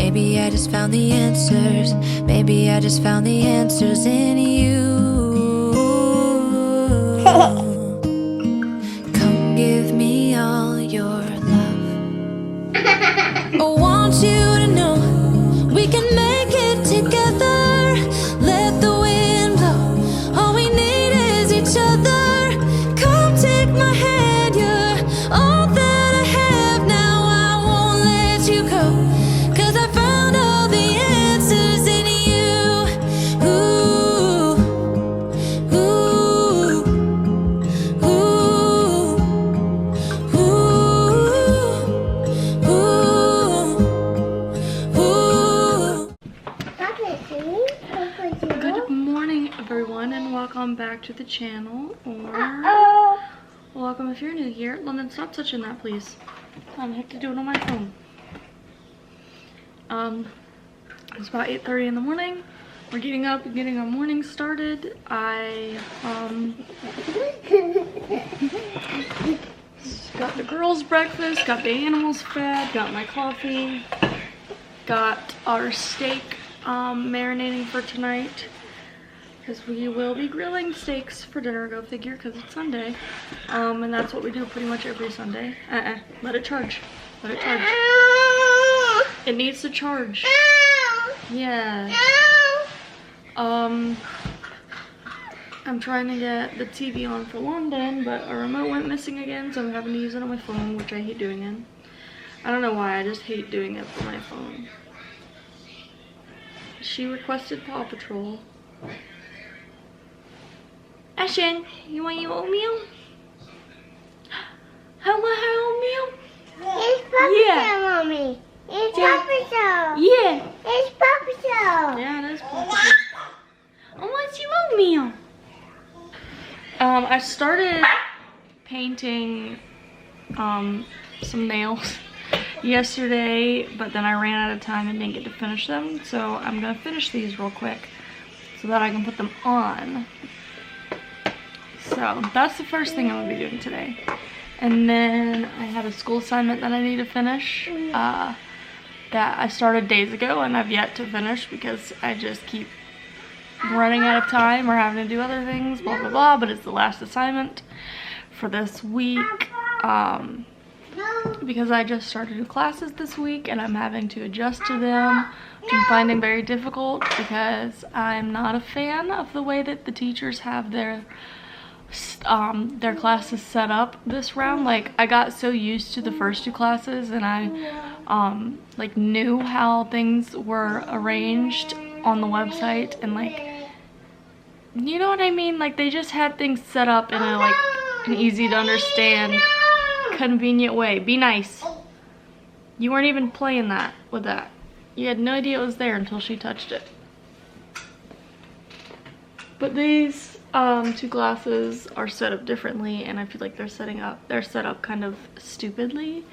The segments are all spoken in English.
Maybe I just found the answers. Maybe I just found the answers in you. Come give me all your love. I want you to know we can make it together. Let the wind blow. All we need is each other. Come take my hand. You're all that I have now. I won't let you go. 'Cause I found all the answers in you. Ooh, ooh, ooh, ooh, ooh, ooh. Good morning, everyone, and welcome back to the channel, or welcome if you're new here. London, stop touching that, please. I have to do it on my phone. It's about 8:30 in the morning. We're getting up and getting our morning started. I got the girls' breakfast, got the animals fed, got my coffee, got our steak marinating for tonight, because we will be grilling steaks for dinner, go figure, because it's Sunday. And that's what we do pretty much every Sunday. Let it charge. Let it charge. It needs to charge. Yeah. I'm trying to get the TV on for London, but our remote went missing again, so I'm having to use it on my phone, which I hate doing it. I don't know why, I just hate doing it for my phone. She requested Paw Patrol. Ashton, you want your oatmeal? How want her oatmeal? It's Paw Patrol, Mommy. It's Paw Patrol. Yeah. It's Paw Patrol. Yeah, it is Paw Patrol. I want your oatmeal. I started painting some nails yesterday, but then I ran out of time and didn't get to finish them, so I'm gonna finish these real quick so that I can put them on. So that's the first thing I'm gonna be doing today. And then I have a school assignment that I need to finish that I started days ago and I've yet to finish because I just keep running out of time or having to do other things, blah blah blah, but it's the last assignment for this week. Because I just started new classes this week and I'm having to adjust to them, which I'm finding very difficult because I'm not a fan of the way that the teachers have their classes set up this round. Like, I got so used to the first two classes and I like knew how things were arranged on the website, and like, you know what I mean, like they just had things set up in a like an easy to understand, convenient way. Be nice. You weren't even playing that with that. You had no idea it was there until she touched it. But these two classes are set up differently, and I feel like they're set up kind of stupidly,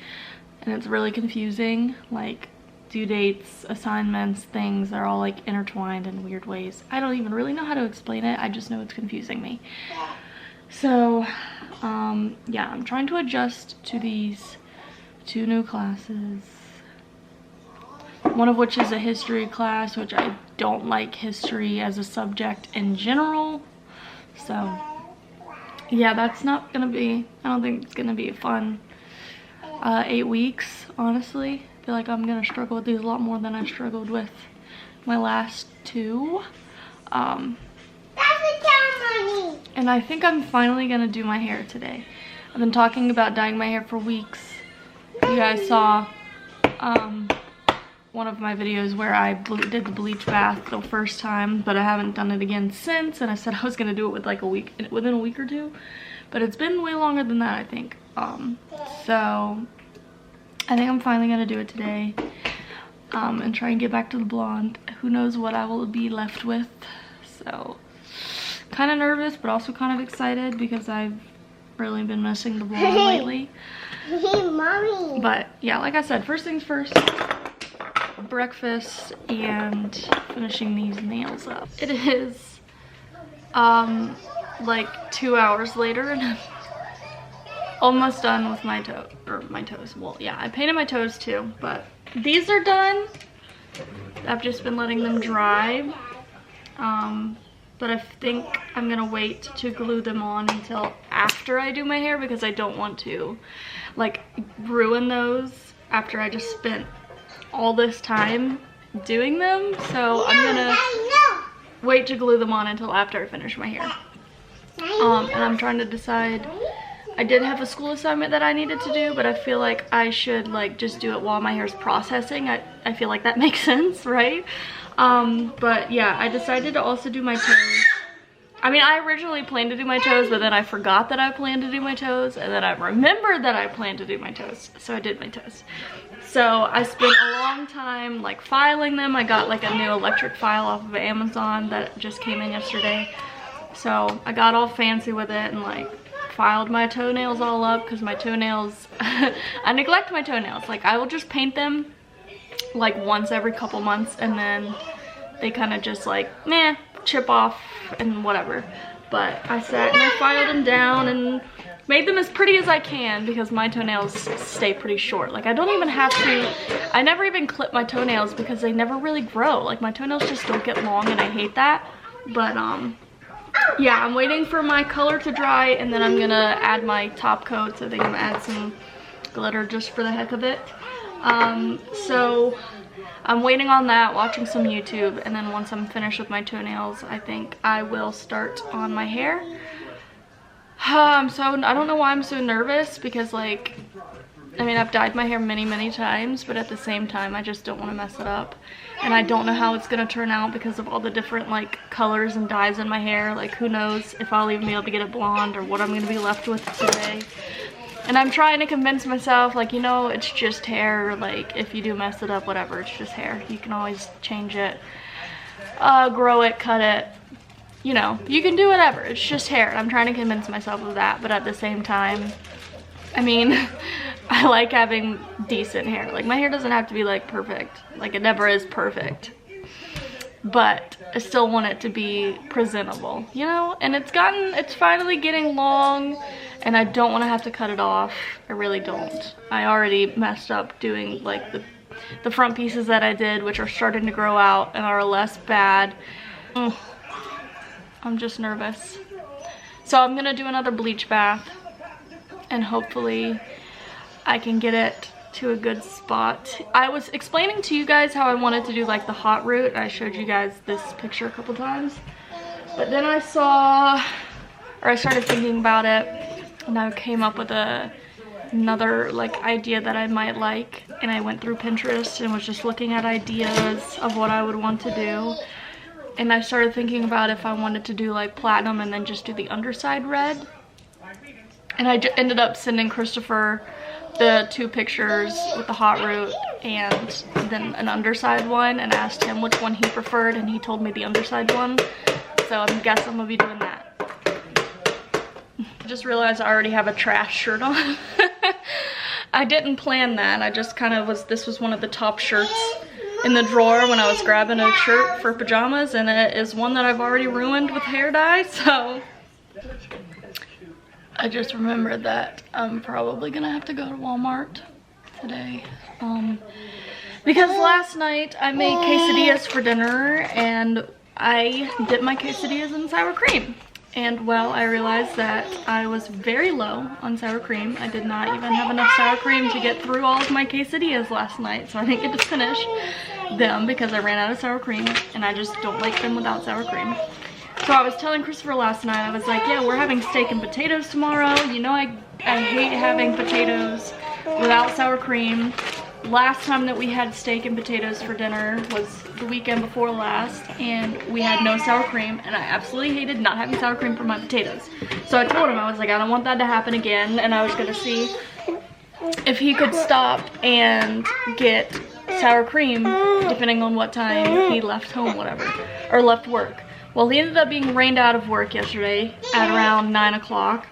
and it's really confusing. Like, due dates, assignments, things, they're all like intertwined in weird ways. I don't even really know how to explain it. I just know it's confusing me. So yeah, I'm trying to adjust to these two new classes, one of which is a history class, which I don't like history as a subject in general. So yeah, that's not gonna be, I don't think it's gonna be a fun 8 weeks, honestly. I feel like I'm gonna struggle with these a lot more than I struggled with my last two. And I think I'm finally gonna do my hair today. I've been talking about dyeing my hair for weeks. You guys saw one of my videos where I did the bleach bath the first time, but I haven't done it again since, and I said I was gonna do it with like within a week or two, but it's been way longer than that, I think. So I think I'm finally gonna do it today, and try and get back to the blonde. Who knows what I will be left with. So kind of nervous, but also kind of excited because I've really been missing the blonde lately. Hey, Mommy. But yeah, like I said, first things first, breakfast and finishing these nails up. It is like 2 hours later and I'm almost done with my toes. Well, yeah, I painted my toes too, but these are done. I've just been letting them dry. But I think I'm gonna wait to glue them on until after I do my hair, because I don't want to like ruin those after I just spent all this time doing them. So I'm gonna wait to glue them on until after I finish my hair. And I'm trying to decide, I did have a school assignment that I needed to do, but I feel like I should like just do it while my hair's processing. I feel like that makes sense, right? But yeah, I decided to also do my toes. I mean, I originally planned to do my toes, but then I forgot that I planned to do my toes, and then I remembered that I planned to do my toes, so I did my toes. So I spent a long time like filing them. I got like a new electric file off of Amazon that just came in yesterday. So I got all fancy with it and like filed my toenails all up, because my toenails, I neglect my toenails. Like I will just paint them like once every couple months, and then they kind of just like, meh, chip off and whatever. But I sat and I filed them down and made them as pretty as I can, because my toenails stay pretty short. Like I don't even have to, I never even clip my toenails because they never really grow. Like my toenails just don't get long, and I hate that. But yeah, I'm waiting for my color to dry, and then I'm gonna add my top coats. I think I'm gonna add some glitter just for the heck of it. So I'm waiting on that, watching some YouTube, and then once I'm finished with my toenails, I think I will start on my hair. I don't know why I'm so nervous, because like, I mean, I've dyed my hair many times, but at the same time, I just don't want to mess it up. And I don't know how it's gonna turn out because of all the different like colors and dyes in my hair. Like who knows if I'll even be able to get it blonde, or what I'm gonna be left with today. And I'm trying to convince myself, like, you know, it's just hair. Like, if you do mess it up, whatever, it's just hair. You can always change it, grow it, cut it. You know, you can do whatever. It's just hair. And I'm trying to convince myself of that. But at the same time, I mean, I like having decent hair. Like, my hair doesn't have to be, like, perfect. Like, it never is perfect. But I still want it to be presentable, you know? And it's finally getting long, and I don't want to have to cut it off. I really don't. I already messed up doing like the front pieces that I did, which are starting to grow out and are less bad. I'm just nervous. So I'm gonna do another bleach bath, and hopefully I can get it to a good spot. I was explaining to you guys how I wanted to do like the hot route. I showed you guys this picture a couple times, but then I started thinking about it, and I came up with another like idea that I might like, and I went through Pinterest and was just looking at ideas of what I would want to do. And I started thinking about if I wanted to do like platinum and then just do the underside red. And I ended up sending Christopher the 2 pictures with the hot route and then an underside one, and asked him which one he preferred, and he told me the underside one. So I guess I'm gonna be doing that. I just realized I already have a trash shirt on. I didn't plan that. I just kind of this was one of the top shirts in the drawer when I was grabbing a shirt for pajamas, and it is one that I've already ruined with hair dye, so I just remembered that I'm probably gonna have to go to Walmart today. Because last night I made quesadillas for dinner, and I dipped my quesadillas in sour cream. And well, I realized that I was very low on sour cream. I did not even have enough sour cream to get through all of my quesadillas last night, so I didn't get to finish them because I ran out of sour cream, and I just don't like them without sour cream. So I was telling Christopher last night, I was like, yeah, we're having steak and potatoes tomorrow. You know, I hate having potatoes without sour cream. Last time that we had steak and potatoes for dinner was the weekend before last, and we had no sour cream, and I absolutely hated not having sour cream for my potatoes. So I told him, I was like, I don't want that to happen again, and I was gonna see if he could stop and get sour cream depending on what time he left home, whatever, or left work. Well, he ended up being rained out of work yesterday at around 9 o'clock.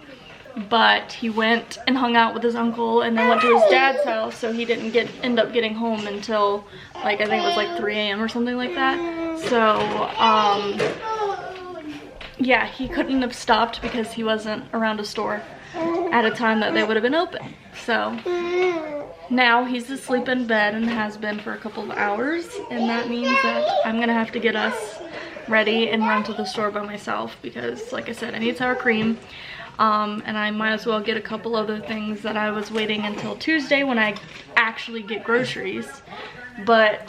But he went and hung out with his uncle and then went to his dad's house, so he didn't end up getting home until like, I think it was like 3 a.m. or something like that. So yeah, he couldn't have stopped because he wasn't around a store at a time that they would have been open. So now he's asleep in bed and has been for a couple of hours, and that means that I'm gonna have to get us ready and run to the store by myself because, like I said, I need sour cream. And I might as well get a couple other things that I was waiting until Tuesday when I actually get groceries. But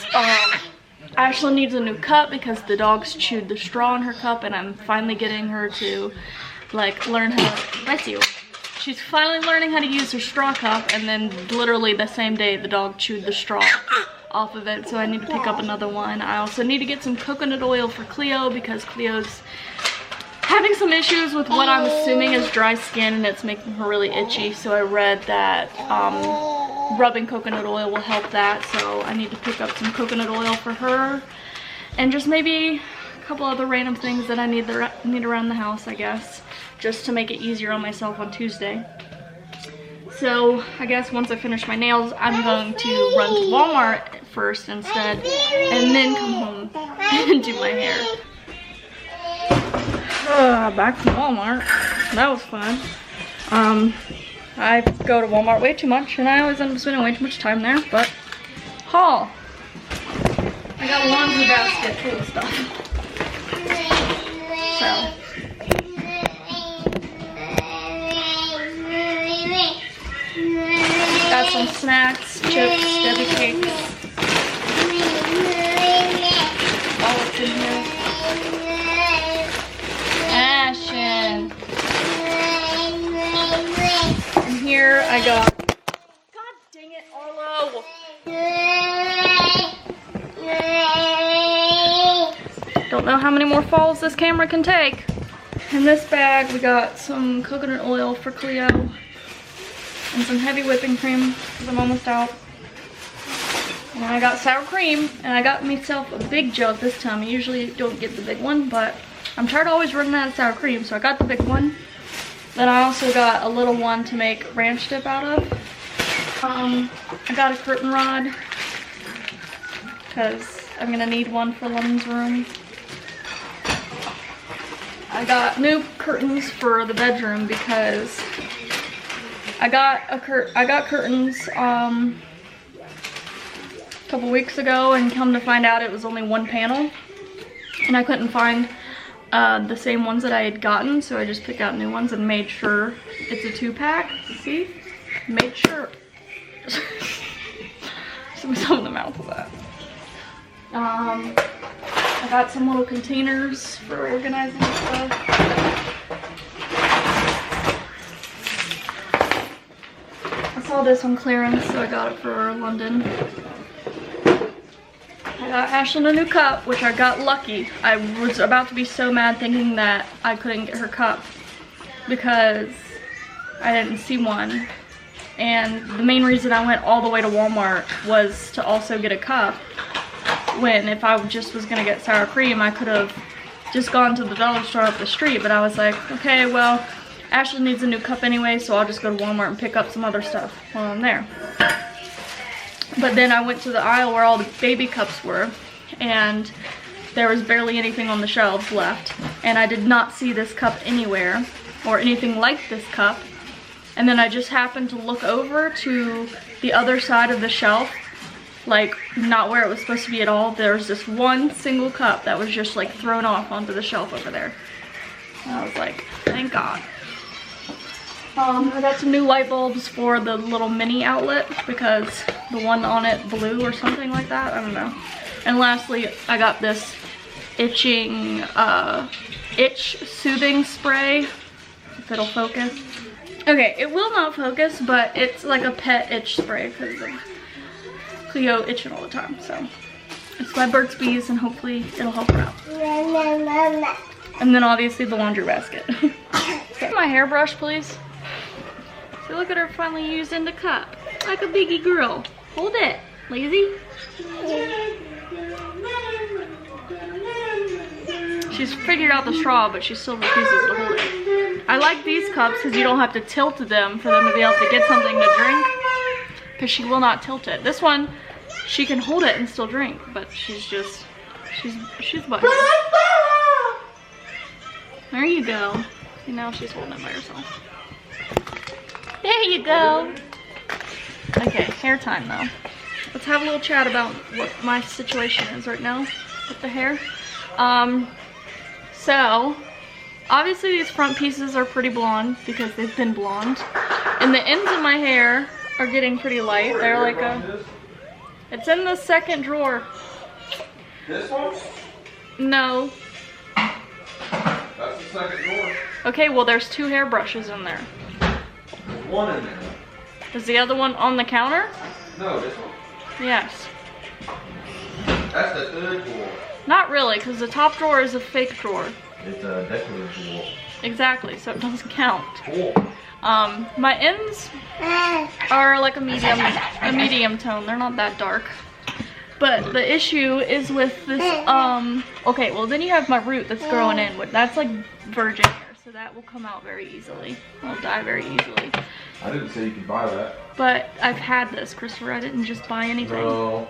Ashlyn needs a new cup because the dog's chewed the straw in her cup, and I'm finally getting her to like learn how to, bless you. She's finally learning how to use her straw cup, and then literally the same day the dog chewed the straw off of it, so I need to pick up another one. I also need to get some coconut oil for Cleo because Cleo's having some issues with what I'm assuming is dry skin, and it's making her really itchy. So I read that rubbing coconut oil will help that, so I need to pick up some coconut oil for her, and just maybe a couple other random things that I need around the house, I guess, just to make it easier on myself on Tuesday. So I guess once I finish my nails, I'm going to run to Walmart first instead, and then come home and do my hair. Back from Walmart. That was fun. I go to Walmart way too much, and I always end up spending way too much time there, but haul. I got a laundry basket full of stuff. So. Got some snacks, chips, Debbie cakes. All what's in here. Ashen. And here I got, God dang it, Arlo. Don't know how many more falls this camera can take. In this bag we got some coconut oil for Cleo and some heavy whipping cream because I'm almost out. And I got sour cream, and I got myself a big jug this time. I usually don't get the big one, but I'm tired of always running out of sour cream, so I got the big one. Then I also got a little one to make ranch dip out of. I got a curtain rod because I'm gonna need one for Lemon's room. I got new curtains for the bedroom because I got curtains a couple weeks ago, and come to find out it was only one panel, and I couldn't find the same ones that I had gotten, so I just picked out new ones and made sure it's a 2-pack. See? Made sure. Some in the mouth of that. I got some little containers for organizing stuff. I saw this on clearance, so I got it for London. I got Ashlyn a new cup, which I got lucky. I was about to be so mad thinking that I couldn't get her cup because I didn't see one. And the main reason I went all the way to Walmart was to also get a cup, when if I just was gonna get sour cream, I could have just gone to the dollar store up the street. But I was like, okay, well, Ashley needs a new cup anyway, so I'll just go to Walmart and pick up some other stuff while I'm there. But then I went to the aisle where all the baby cups were, and there was barely anything on the shelves left. And I did not see this cup anywhere, or anything like this cup. And then I just happened to look over to the other side of the shelf, like not where it was supposed to be at all. There was this one single cup that was just like thrown off onto the shelf over there. And I was like, thank God. I got some new light bulbs for the little mini outlet because the one on it blew or something like that. I don't know. And lastly, I got this itch soothing spray, if it'll focus. Okay, it will not focus, but it's like a pet itch spray because of Cleo itching all the time. So it's by Burt's Bees, and hopefully it'll help her out. And then obviously the laundry basket. Okay. My hairbrush, please. So look at her finally using the cup. Like a biggie girl. Hold it, lazy. She's figured out the straw, but she still refuses to hold it. I like these cups because you don't have to tilt them for them to be able to get something to drink, because she will not tilt it. This one, she can hold it and still drink, but she's button. There you go. See, now she's holding it by herself. There you go. Okay, hair time though. Let's have a little chat about what my situation is right now with the hair. So obviously these front pieces are pretty blonde because they've been blonde. And the ends of my hair are getting pretty light. They're like it's in the second drawer. This one? No. That's the second drawer. Okay, well there's 2 hairbrushes in there. There's one in there. Is the other one on the counter? No, this one. Yes. That's the third drawer. Not really, because the top drawer is a fake drawer. It's a decorative drawer. Exactly, so it doesn't count. Cool. My ends are like a medium tone. They're not that dark. But the issue is with this, okay, well then you have my root that's growing in. That's like virgin hair, so that will come out very easily. It'll die very easily. I didn't say you could buy that. But I've had this, Christopher. I didn't just buy anything. No.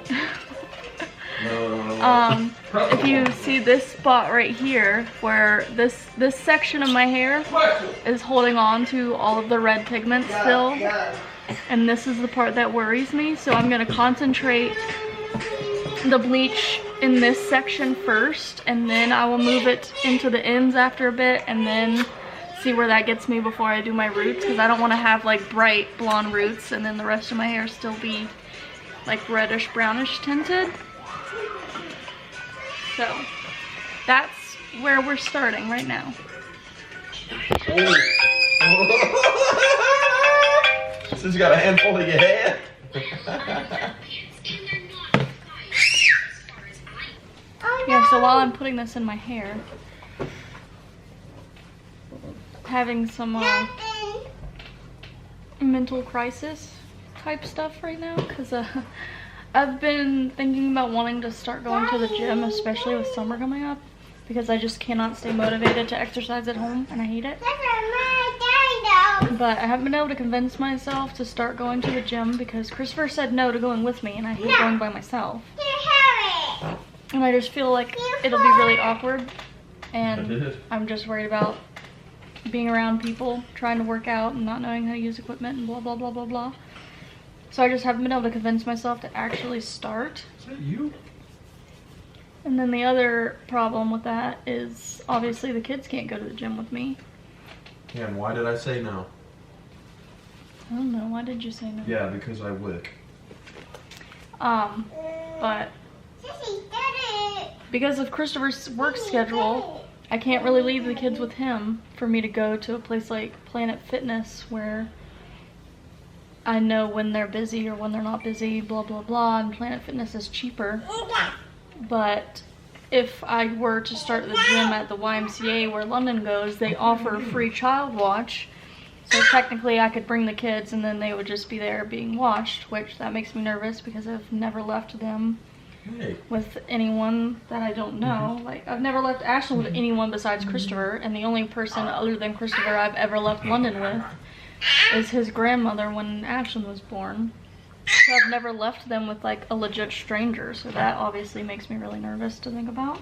No. If you see this spot right here, where this section of my hair is holding on to all of the red pigment still, and this is the part that worries me, so I'm gonna concentrate the bleach in this section first, and then I will move it into the ends after a bit, and then see where that gets me before I do my roots, because I don't want to have like bright blonde roots and then the rest of my hair still be like reddish brownish tinted. So that's where we're starting right now. Since you got a handful of your hair. Yeah, so while I'm putting this in my hair, having some mental crisis type stuff right now, because I've been thinking about wanting to start going to the gym, especially with summer coming up, because I just cannot stay motivated to exercise at home, and I hate it. But I haven't been able to convince myself to start going to the gym because Christopher said no to going with me, and I hate going by myself. And I just feel like it'll be really awkward, and I'm just worried about being around people trying to work out and not knowing how to use equipment and blah blah blah blah blah. So I just haven't been able to convince myself to actually start. Is that you? And then the other problem with that is obviously the kids can't go to the gym with me. Yeah, and why did I say no? I don't know, why did you say no? Yeah, because I work. But because of Christopher's work schedule, I can't really leave the kids with him for me to go to a place like Planet Fitness where I know when they're busy or when they're not busy, blah blah blah, and Planet Fitness is cheaper. But if I were to start the gym at the YMCA where London goes, they offer free child watch. So technically I could bring the kids and then they would just be there being watched, which that makes me nervous because I've never left them with anyone that I don't know. Like, I've never left Ashland with anyone besides Christopher, and the only person other than Christopher I've ever left London with is his grandmother when Ashland was born. So I've never left them with like a legit stranger, so that obviously makes me really nervous to think about.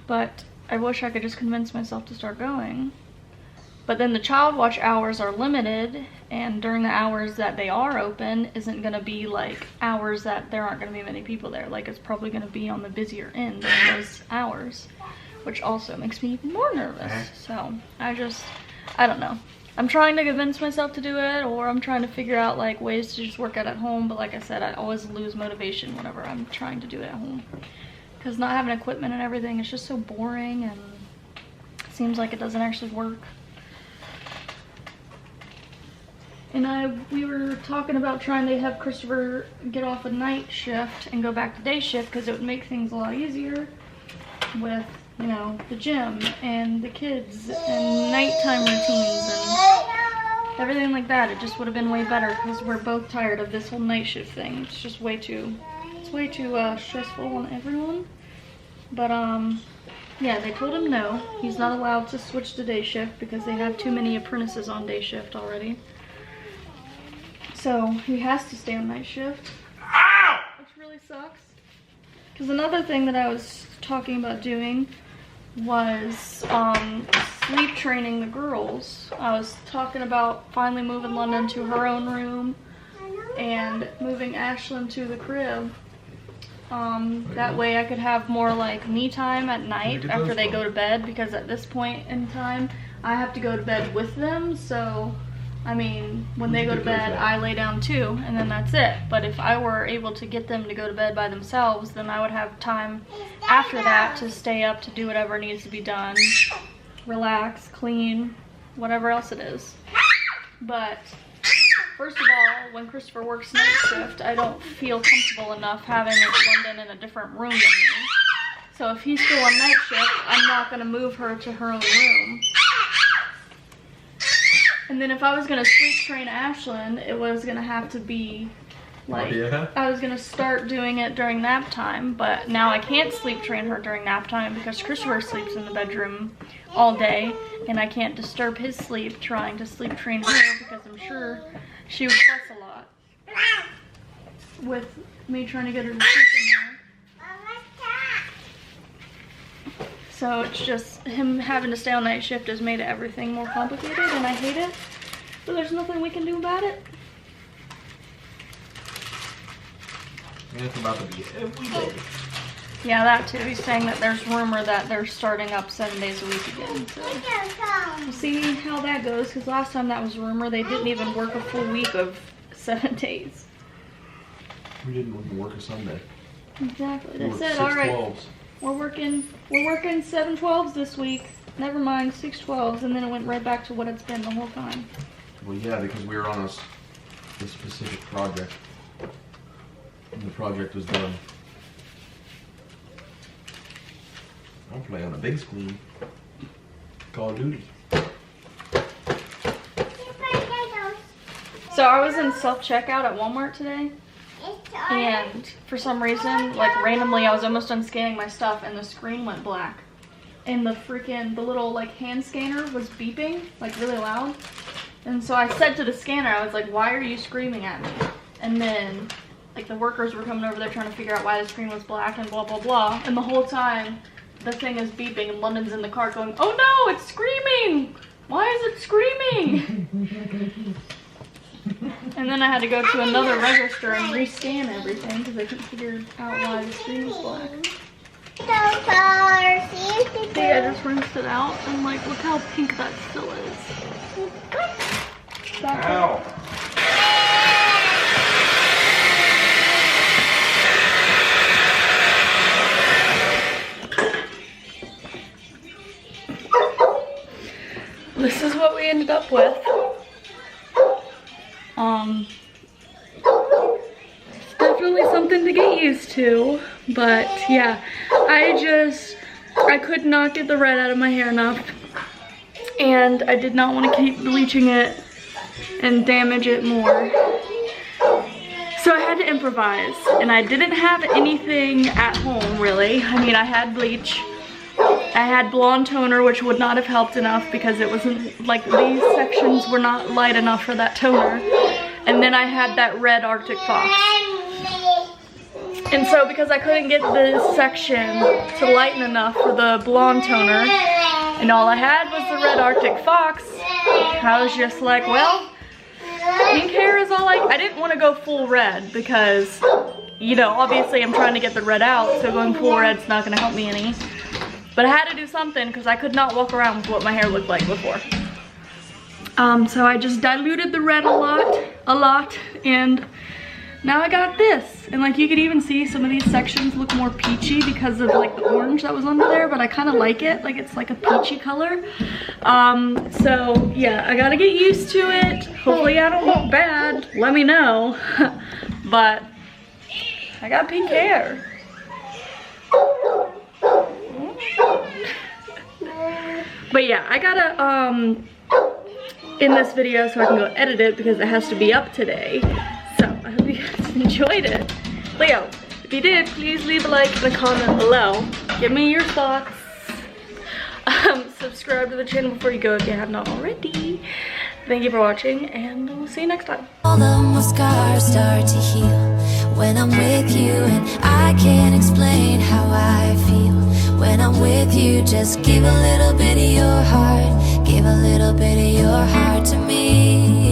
But I wish I could just convince myself to start going. But then the child watch hours are limited, and during the hours that they are open isn't going to be like hours that there aren't going to be many people there. Like, it's probably going to be on the busier end during those hours, which also makes me even more nervous. So I don't know. I'm trying to convince myself to do it, or I'm trying to figure out like ways to just work out at home. But like I said, I always lose motivation whenever I'm trying to do it at home, because not having equipment and everything is just so boring, and it seems like it doesn't actually work. And we were talking about trying to have Christopher get off a night shift and go back to day shift, because it would make things a lot easier with, you know, the gym and the kids and nighttime routines and everything like that. It just would have been way better, because we're both tired of this whole night shift thing. It's just way too stressful on everyone. But yeah, they told him no. He's not allowed to switch to day shift because they have too many apprentices on day shift already. So he has to stay on night shift, which really sucks. Because another thing that I was talking about doing was sleep training the girls. I was talking about finally moving London to her own room and moving Ashlyn to the crib. That way I could have more like me time at night after they go to bed, because at this point in time I have to go to bed with them. So I mean, when they go to bed, I lay down too, and then that's it. But if I were able to get them to go to bed by themselves, then I would have time after that to stay up to do whatever needs to be done. Relax, clean, whatever else it is. But first of all, when Christopher works night shift, I don't feel comfortable enough having London in a different room than me. So if he's still on night shift, I'm not going to move her to her own room. And then if I was going to sleep train Ashlyn, it was going to have to be like, I was going to start doing it during nap time, but now I can't sleep train her during nap time because Christopher sleeps in the bedroom all day, and I can't disturb his sleep trying to sleep train her, because I'm sure she would fuss a lot with me trying to get her to sleep in there. So it's just him having to stay on night shift has made everything more complicated, and I hate it. But there's nothing we can do about it. It's about to be every day. Yeah, that too. He's saying that there's rumor that they're starting up 7 days a week again. So we'll see how that goes, because last time that was a rumor, they didn't even work a full week of 7 days. We didn't even work a Sunday. Exactly. They said, all right, we're working 7/12s this week. Never mind 6/12s, and then it went right back to what it's been the whole time. Well, yeah, because we were on a specific project, and the project was done. I'll play on a big screen. Call of Duty. So I was in self-checkout at Walmart today, and for some reason, like randomly, I was almost done scanning my stuff and the screen went black. And the little like hand scanner was beeping, like really loud. And so I said to the scanner, I was like, why are you screaming at me? And then like the workers were coming over there trying to figure out why the screen was black and blah, blah, blah. And the whole time the thing is beeping and London's in the car going, oh no, it's screaming. Why is it screaming? And then I had to go to another register and rescan everything because I couldn't figure out why the screen was black. See, I just rinsed it out and like, look how pink that still is. Ow! This is what we ended up with. It's definitely something to get used to, but yeah, I could not get the red out of my hair enough, and I did not want to keep bleaching it and damage it more. So I had to improvise, and I didn't have anything at home really. I mean, I had bleach. I had blonde toner, which would not have helped enough because it wasn't, like, these sections were not light enough for that toner. And then I had that red Arctic Fox. And so because I couldn't get this section to lighten enough for the blonde toner, and all I had was the red Arctic Fox, I was just like, well, pink hair is all I didn't want to go full red because, you know, obviously I'm trying to get the red out, so going full red's not going to help me any. But I had to do something because I could not walk around with what my hair looked like before. So I just diluted the red a lot, and now I got this. And like you could even see some of these sections look more peachy because of like the orange that was under there, but I kind of like it. Like it's like a peachy color. So yeah, I gotta get used to it. Hopefully I don't look bad. Let me know. But I got pink hair. But yeah, I gotta in this video so I can go edit it because it has to be up today. So I hope you guys enjoyed it. Leo, if you did, please leave a like and a comment below. Give me your thoughts. Subscribe to the channel before you go if you have not already. Thank you for watching, and we'll see you next time. All of my scars start to heal when I'm with you, and I can't explain how I feel when I'm I'm with you. Just give a little bit of your heart, give a little bit of your heart to me.